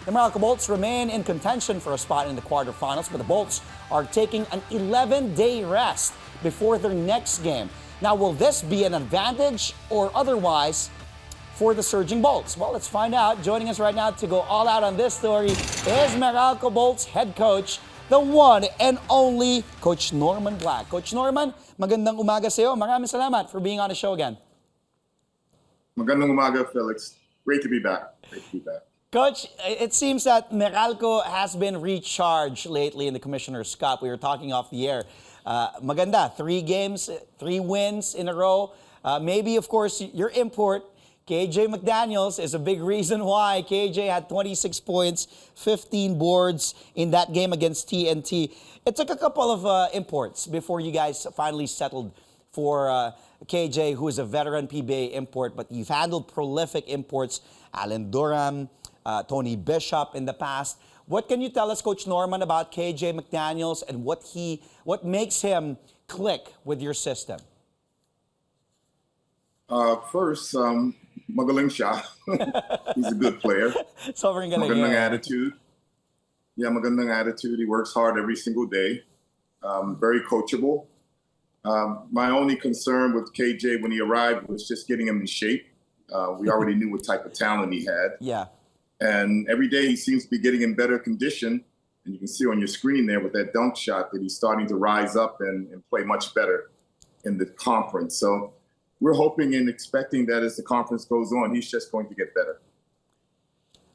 The Meralco Bolts remain in contention for a spot in the quarterfinals, but the Bolts are taking an 11-day rest before their next game. Now, will this be an advantage or otherwise for the surging Bolts? Well, let's find out. Joining us right now to go all out on this story is Meralco Bolts head coach, the one and only Coach Norman Black. Coach Norman, magandang umaga sa iyo. Maraming salamat for being on the show again. Magandang umaga, Felix. Great to be back. Coach, it seems that Meralco has been recharged lately in the Commissioner's Cup. We were talking off the air. Maganda, 3 games, 3 wins in a row. Maybe, of course, your import, KJ McDaniels, is a big reason why KJ had 26 points, 15 boards in that game against TNT. It took a couple of imports before you guys finally settled for KJ, who is a veteran PBA import, but you've handled prolific imports, Alan Durham, Tony Bishop in the past. What can you tell us, Coach Norman, about KJ McDaniels and what makes him click with your system? First, magaling siya. He's a good player. Sobrang galing. Magandang attitude. Yeah, magandang attitude. He works hard every single day. Very coachable. My only concern with KJ when he arrived was just getting him in shape. We already knew what type of talent he had. Yeah. And every day he seems to be getting in better condition. And you can see on your screen there with that dunk shot that he's starting to rise up and play much better in the conference. So we're hoping and expecting that as the conference goes on, he's just going to get better.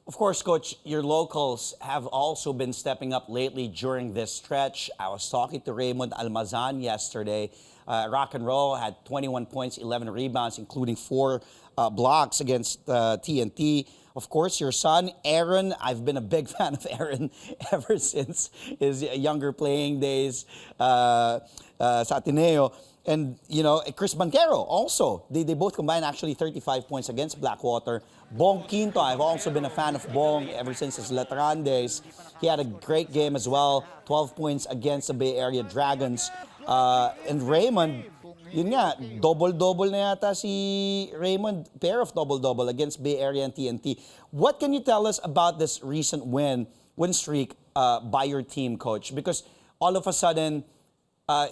Of course, Coach, your locals have also been stepping up lately during this stretch. I was talking to Raymond Almazan yesterday. Rock and Roll had 21 points, 11 rebounds, including 4 blocks against TNT. Of course, your son, Aaron, I've been a big fan of Aaron ever since his younger playing days sa Ateneo. And, you know, Chris Banquero also. They both combined actually 35 points against Blackwater. Bong Quinto, I've also been a fan of Bong ever since his Lateran days. He had a great game as well. 12 points against the Bay Area Dragons. And Raymond, yun nga, double-double na yata si Raymond. Pair of double-double against Bay Area and TNT. What can you tell us about this recent win streak by your team, Coach? Because all of a sudden,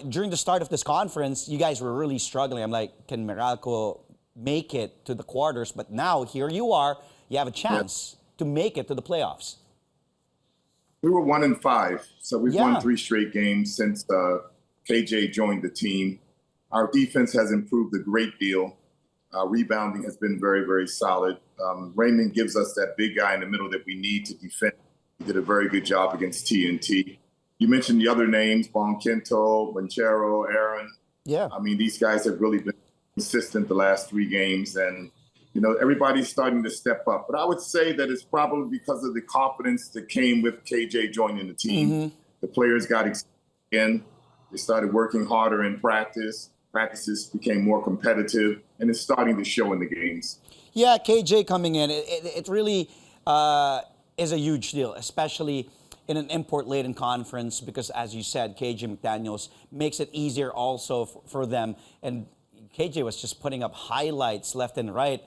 during the start of this conference, you guys were really struggling. I'm like, can Meralco make it to the quarters? But now, here you are. You have a chance to make it to the playoffs. We were 1-5, so we've won 3 straight games since KJ joined the team. Our defense has improved a great deal. Rebounding has been very, very solid. Raymond gives us that big guy in the middle that we need to defend. He did a very good job against TNT. You mentioned the other names, Bong Quinto, Banchero, Aaron. Yeah. I mean, these guys have really been consistent the last 3 games. And, you know, everybody's starting to step up. But I would say that it's probably because of the confidence that came with KJ joining the team. Mm-hmm. The players got in. They started working harder in practice. Practices became more competitive. And it's starting to show in the games. Yeah, KJ coming in, it really is a huge deal, especially in an import-laden conference, because as you said, KJ McDaniels makes it easier also for them. And KJ was just putting up highlights left and right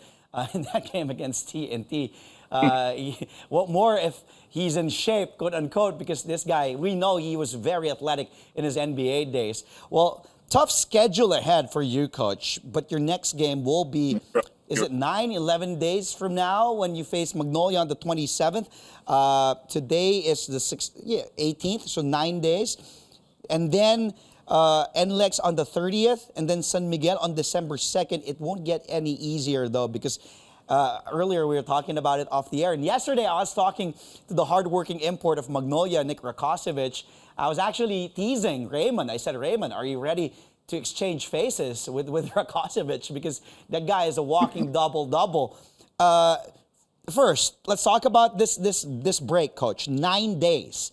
in that game against TNT. What more if he's in shape, quote unquote, because this guy, we know he was very athletic in his NBA days. Well, tough schedule ahead for you, Coach, but your next game will be, is it 11 days from now when you face Magnolia on the 27th? Today is the 18th, so 9 days. And then NLEX on the 30th, and then San Miguel on December 2nd. It won't get any easier, though, because earlier we were talking about it off the air. And yesterday I was talking to the hardworking import of Magnolia, Nick Rakosevich. I was actually teasing Raymond. I said, Raymond, are you ready to exchange faces with Rakosevich? Because that guy is a walking double-double. First, let's talk about this break, Coach. 9 days.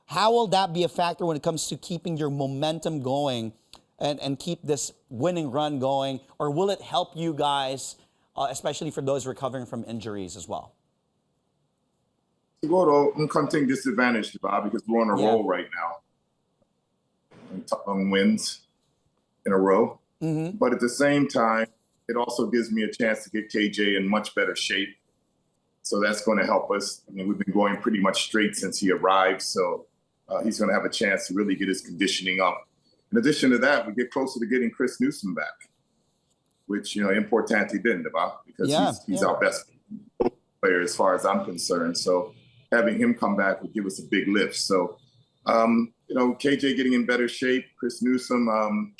How will that be a factor when it comes to keeping your momentum going and keep this winning run going? Or will it help you guys, especially for those recovering from injuries as well? Siguro, ang konting disadvantage, diba? Because we're on a roll right now. On wins in a row. Mm-hmm. But at the same time, it also gives me a chance to get KJ in much better shape. So that's going to help us. I mean, we've been going pretty much straight since he arrived. So he's going to have a chance to really get his conditioning up. In addition to that, we get closer to getting Chris Newsom back, which, importante din, diba? Because he's our best player as far as I'm concerned. So having him come back would give us a big lift. So, KJ getting in better shape, Chris Newsom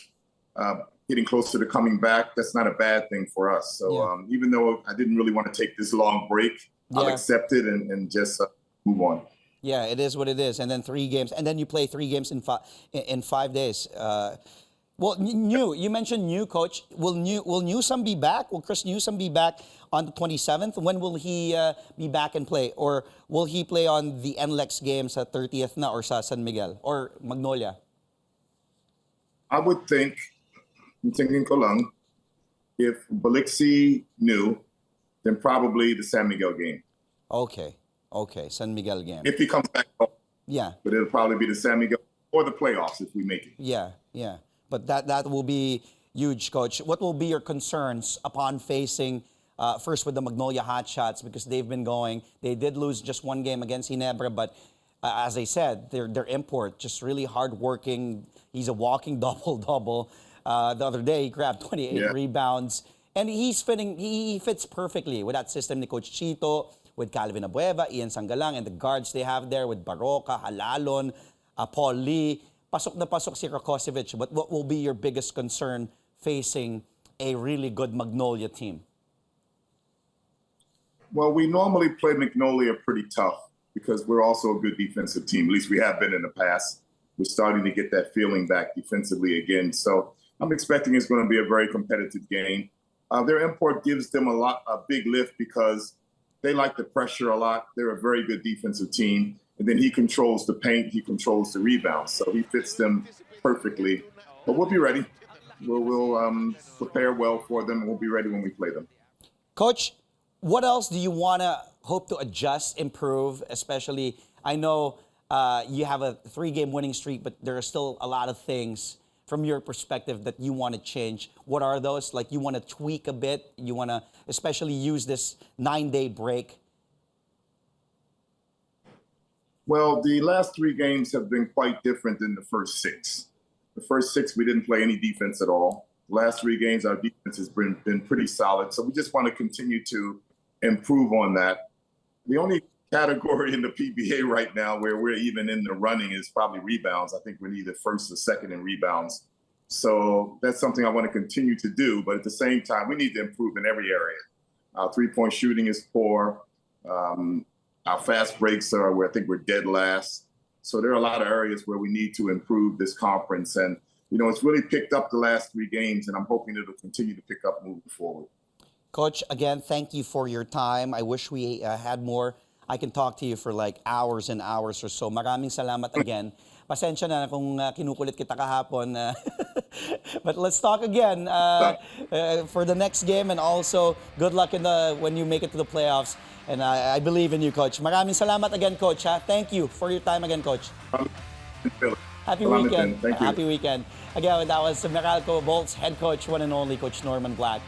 getting closer to coming back, that's not a bad thing for us. So even though I didn't really want to take this long break, I'll accept it and just move on. Yeah, it is what it is. And then 3 games. And then you play 3 games in 5 days. Well, you mentioned new coach. Will Newsom be back? Will Chris Newsom be back on the 27th? When will he be back and play? Or will he play on the NLEX games sa 30th na or sa San Miguel or Magnolia? I would think, I'm thinking ko lang, if Balixi knew, then probably the San Miguel game. Okay, San Miguel game. If he comes back, but it'll probably be the San Miguel or the playoffs if we make it. Yeah. But that will be huge, Coach. What will be your concerns upon facing, first with the Magnolia Hotshots, because they've been going. They did lose just 1 game against Ginebra, but as I said, their import, just really hardworking. He's a walking double-double. The other day, he grabbed 28 rebounds. And he fits perfectly with that system ni Coach Chito, with Calvin Abueva, Ian Sangalang, and the guards they have there with Baroka, Halalon, Paul Lee. Pasok na pasok si Rakocevic, but what will be your biggest concern facing a really good Magnolia team? Well, we normally play Magnolia pretty tough because we're also a good defensive team. At least we have been in the past. We're starting to get that feeling back defensively again. So I'm expecting it's going to be a very competitive game. Their import gives them a big lift because they like the pressure a lot. They're a very good defensive team. And then he controls the paint, he controls the rebounds. So he fits them perfectly. But we'll be ready. We'll prepare well for them, and we'll be ready when we play them. Coach, what else do you want to hope to adjust, improve, especially, I know you have a 3-game winning streak, but there are still a lot of things from your perspective that you want to change. What are those? Like you want to tweak a bit? You want to especially use this 9-day break? Well, the last 3 games have been quite different than the first 6. The first 6, we didn't play any defense at all. The last 3 games, our defense has been pretty solid. So we just want to continue to improve on that. The only category in the PBA right now where we're even in the running is probably rebounds. I think we're either first or second in rebounds. So that's something I want to continue to do. But at the same time, we need to improve in every area. Our 3-point shooting is poor. Our fast breaks are where I think we're dead last. So there are a lot of areas where we need to improve this conference. And, it's really picked up the last 3 games, and I'm hoping it'll continue to pick up moving forward. Coach, again, thank you for your time. I wish we had more. I can talk to you for like hours and hours or so. Maraming salamat again. Pasensya na kung kinukulit kita kahapon. But let's talk again for the next game, and also good luck when you make it to the playoffs. And I believe in you, Coach. Maraming salamat again, Coach. Thank you for your time again, Coach. Happy weekend. Thank you. Happy weekend. Again, that was Meralco Bolts head coach, one and only Coach Norman Black.